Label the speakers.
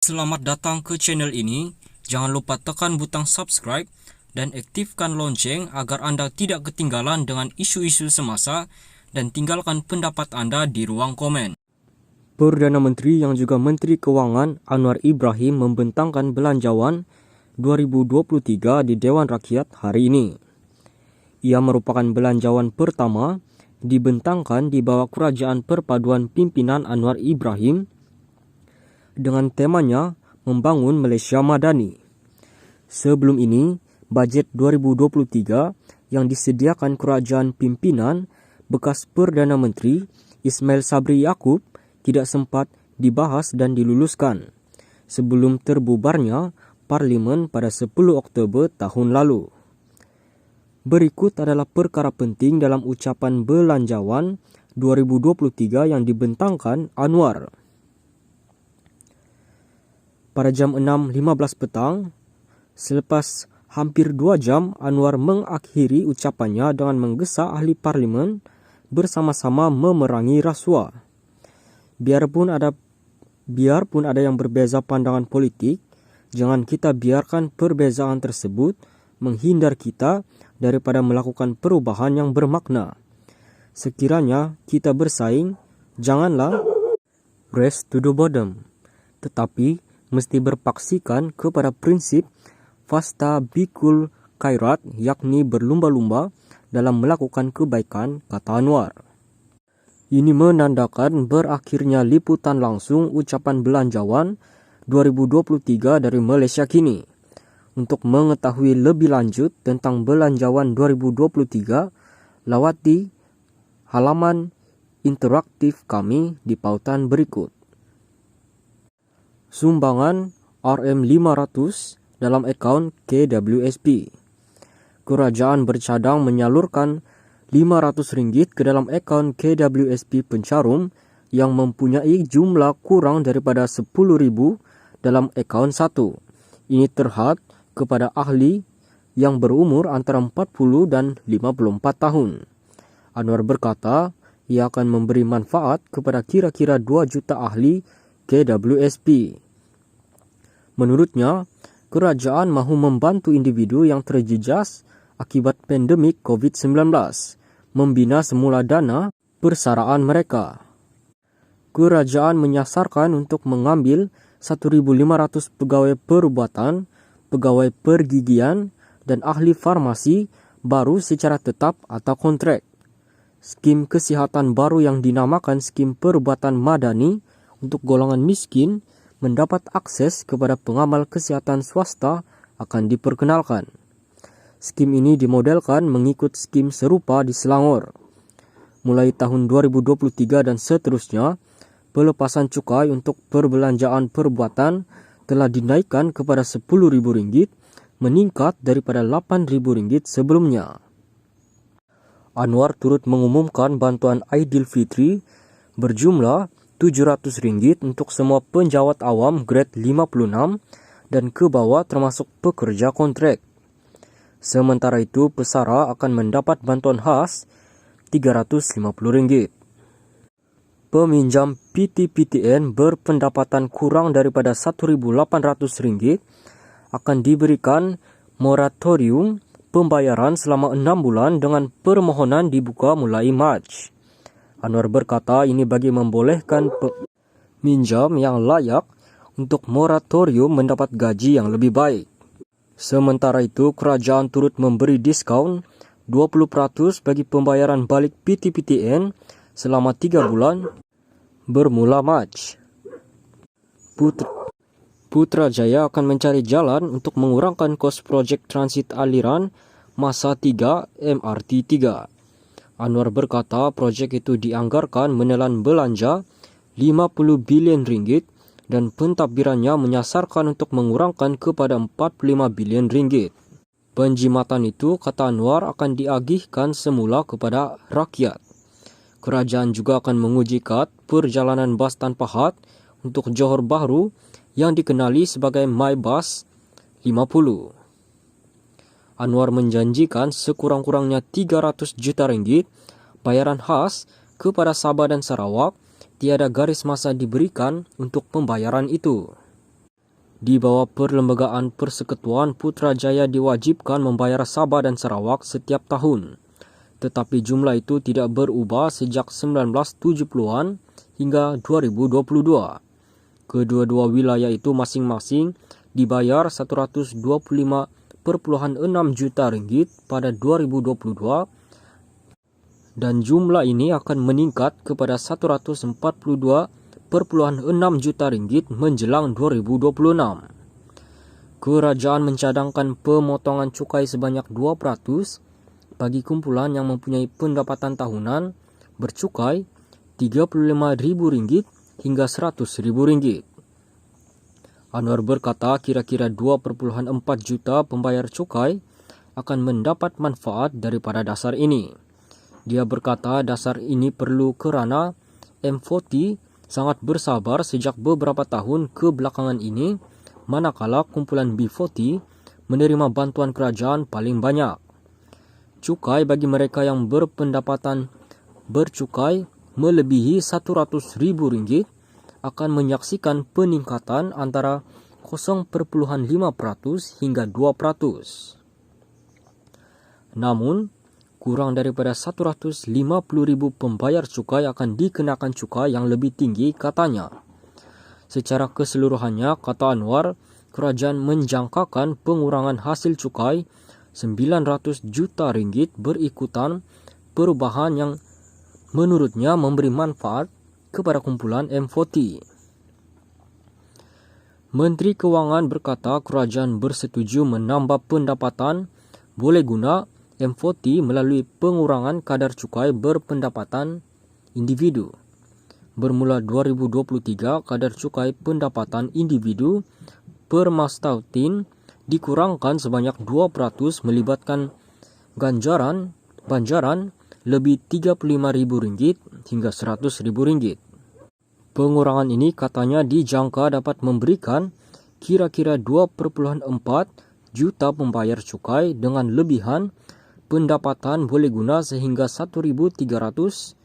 Speaker 1: Selamat datang ke channel ini. Jangan lupa tekan butang subscribe dan aktifkan lonceng agar Anda tidak ketinggalan dengan isu-isu semasa dan tinggalkan pendapat Anda di ruang komen. Perdana Menteri yang juga Menteri Keuangan Anwar Ibrahim membentangkan belanjawan 2023 di Dewan Rakyat hari ini. Ia merupakan belanjawan pertama dibentangkan di bawah Kerajaan Perpaduan Pimpinan Anwar Ibrahim dengan temanya Membangun Malaysia Madani. Sebelum ini, bajet 2023 yang disediakan Kerajaan Pimpinan bekas Perdana Menteri Ismail Sabri Yaakob tidak sempat dibahas dan diluluskan sebelum terbubarnya Parlimen pada 10 Oktober tahun lalu. Berikut adalah perkara penting dalam ucapan belanjawan 2023 yang dibentangkan Anwar. Pada jam 6.15 petang, selepas hampir 2 jam, Anwar mengakhiri ucapannya dengan menggesa ahli parlimen bersama-sama memerangi rasuah. Biarpun ada yang berbeza pandangan politik, jangan kita biarkan perbezaan tersebut menghindar kita daripada melakukan perubahan yang bermakna. Sekiranya kita bersaing, janganlah race to the bottom, tetapi mesti berpaksikan kepada prinsip fasta bikul khairat, yakni berlumba-lumba dalam melakukan kebaikan, kata Anwar. Ini menandakan berakhirnya liputan langsung ucapan belanjawan 2023 dari Malaysia Kini. Untuk mengetahui lebih lanjut tentang belanjawan 2023, lawati halaman interaktif kami di pautan berikut. Sumbangan RM500 dalam akaun KWSP. Kerajaan bercadang menyalurkan RM500 ke dalam akaun KWSP Pencarum yang mempunyai jumlah kurang daripada RM10,000 dalam akaun 1. Ini terhad kepada ahli yang berumur antara 40 dan 54 tahun. Anwar berkata ia akan memberi manfaat kepada kira-kira 2 juta ahli KWSP. Menurutnya, kerajaan mahu membantu individu yang terjejas akibat pandemik COVID-19, membina semula dana persaraan mereka. Kerajaan menyasarkan untuk mengambil 1,500 pegawai perubatan, pegawai pergigian, dan ahli farmasi baru secara tetap atau kontrak. Skim kesihatan baru yang dinamakan Skim Perubatan Madani untuk golongan miskin mendapat akses kepada pengamal kesihatan swasta akan diperkenalkan. Skim ini dimodelkan mengikut skim serupa di Selangor. Mulai tahun 2023 dan seterusnya, pelepasan cukai untuk perbelanjaan perubatan telah dinaikkan kepada RM10,000, meningkat daripada RM8,000 sebelumnya. Anwar turut mengumumkan bantuan Aidilfitri berjumlah RM700 untuk semua penjawat awam grade 56 dan ke bawah termasuk pekerja kontrak. Sementara itu, pesara akan mendapat bantuan khas RM350. Peminjam PTPTN berpendapatan kurang daripada RM1,800 akan diberikan moratorium pembayaran selama 6 bulan dengan permohonan dibuka mulai Mac. Anwar berkata ini bagi membolehkan peminjam yang layak untuk moratorium mendapat gaji yang lebih baik. Sementara itu, kerajaan turut memberi diskaun 20% bagi pembayaran balik PTPTN selama 3 bulan bermula Mac. Putrajaya akan mencari jalan untuk mengurangkan kos projek transit aliran masa 3 MRT 3. Anwar berkata projek itu dianggarkan menelan belanja RM50 bilion dan pentadbirannya menyasarkan untuk mengurangkan kepada RM45 bilion. Penjimatan itu, kata Anwar, akan diagihkan semula kepada rakyat. Kerajaan juga akan menguji kad perjalanan bas tanpa had untuk Johor Bahru yang dikenali sebagai MyBus 50. Anwar menjanjikan sekurang-kurangnya RM300 juta bayaran khas kepada Sabah dan Sarawak. Tiada garis masa diberikan untuk pembayaran itu. Di bawah Perlembagaan Persekutuan, Putrajaya diwajibkan membayar Sabah dan Sarawak setiap tahun. Tetapi jumlah itu tidak berubah sejak 1970-an hingga 2022. Kedua-dua wilayah itu masing-masing dibayar 125,6 juta ringgit pada 2022 dan jumlah ini akan meningkat kepada 142,6 juta ringgit menjelang 2026. Kerajaan mencadangkan pemotongan cukai sebanyak 2% bagi kumpulan yang mempunyai pendapatan tahunan bercukai RM35,000 hingga RM100,000. Anwar berkata kira-kira 2,4 juta pembayar cukai akan mendapat manfaat daripada dasar ini. Dia berkata dasar ini perlu kerana M40 sangat bersabar sejak beberapa tahun kebelakangan ini, manakala kumpulan B40 menerima bantuan kerajaan paling banyak. Cukai bagi mereka yang berpendapatan bercukai melebihi RM100,000 akan menyaksikan peningkatan antara 0,5% hingga 2%. Namun, kurang daripada 150,000 pembayar cukai akan dikenakan cukai yang lebih tinggi, katanya. Secara keseluruhannya, kata Anwar, kerajaan menjangkakan pengurangan hasil cukai RM900 juta berikutan perubahan yang menurutnya memberi manfaat kepada kumpulan M40. Menteri Kewangan berkata kerajaan bersetuju menambah pendapatan boleh guna M40 melalui pengurangan kadar cukai berpendapatan individu. Bermula 2023, kadar cukai pendapatan individu per Mastautin dikurangkan sebanyak 2% melibatkan banjaran lebih RM35,000 hingga RM100,000. Pengurangan ini katanya dijangka dapat memberikan kira-kira 2,4 juta pembayar cukai dengan lebihan pendapatan boleh guna sehingga RM1,300